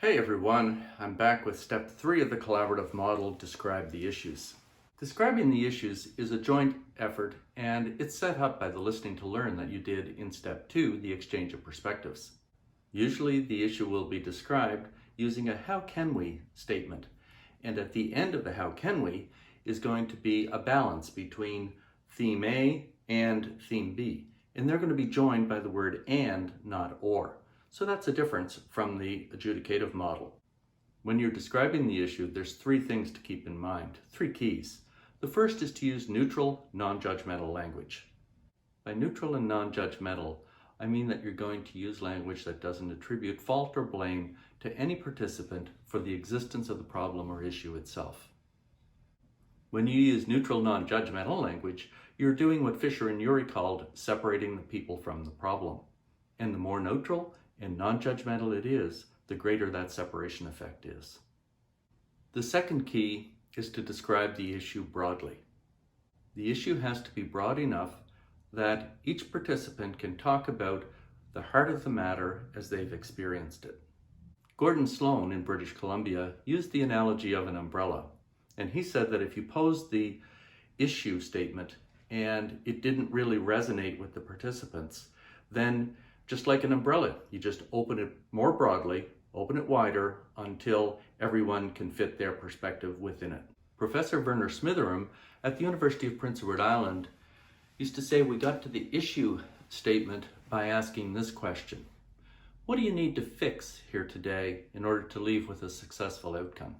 Hey everyone, I'm back with step 3 of the collaborative model, Describe the Issues. Describing the issues is a joint effort, and it's set up by the listening to learn that you did in step 2, the exchange of perspectives. Usually the issue will be described using a how can we statement, and at the end of the how can we is going to be a balance between theme A and theme B, and they're going to be joined by the word and, not or. So that's a difference from the adjudicative model. When you're describing the issue, there's 3 things to keep in mind, 3 keys. The first is to use neutral, non-judgmental language. By neutral and non-judgmental, I mean that you're going to use language that doesn't attribute fault or blame to any participant for the existence of the problem or issue itself. When you use neutral, non-judgmental language, you're doing what Fisher and Urey called separating the people from the problem. And the more neutral and non-judgmental it is, the greater that separation effect is. The second key is to describe the issue broadly. The issue has to be broad enough that each participant can talk about the heart of the matter as they've experienced it. Gordon Sloan in British Columbia used the analogy of an umbrella, and he said that if you posed the issue statement and it didn't really resonate with the participants, then just like an umbrella, you just open it more broadly, open it wider until everyone can fit their perspective within it. Professor Werner Smitherum at the University of Prince Edward Island used to say we got to the issue statement by asking this question: what do you need to fix here today in order to leave with a successful outcome?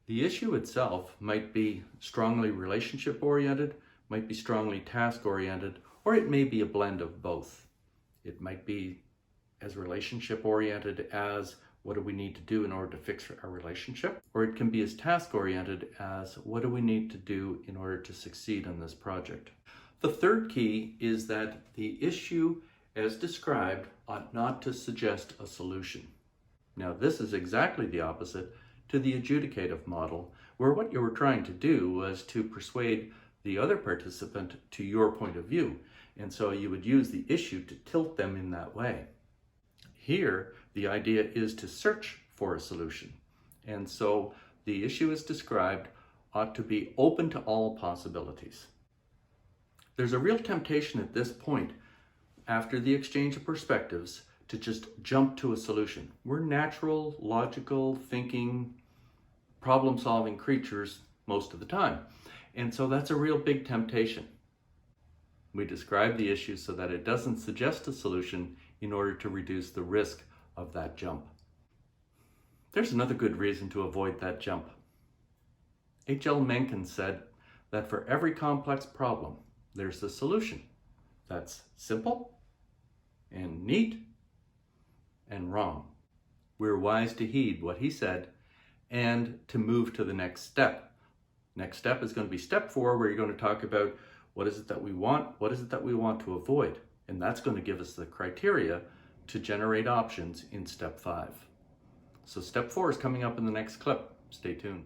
The issue itself might be strongly relationship-oriented, might be strongly task-oriented, or it may be a blend of both. It might be as relationship-oriented as what do we need to do in order to fix our relationship, or it can be as task-oriented as what do we need to do in order to succeed in this project. The third key is that the issue, as described, ought not to suggest a solution. Now, this is exactly the opposite to the adjudicative model, where what you were trying to do was to persuade the other participant to your point of view. And so you would use the issue to tilt them in that way. Here, the idea is to search for a solution. And so the issue as described ought to be open to all possibilities. There's a real temptation at this point, after the exchange of perspectives, to just jump to a solution. We're natural, logical, thinking, problem-solving creatures most of the time. And so that's a real big temptation. We describe the issue so that it doesn't suggest a solution in order to reduce the risk of that jump. There's another good reason to avoid that jump. H.L. Mencken said that for every complex problem, there's a solution that's simple and neat and wrong. We're wise to heed what he said and to move to the next step. Next step is going to be step 4, where you're going to talk about what is it that we want, what is it that we want to avoid, and that's going to give us the criteria to generate options in step 5. So step 4 is coming up in the next clip. Stay tuned.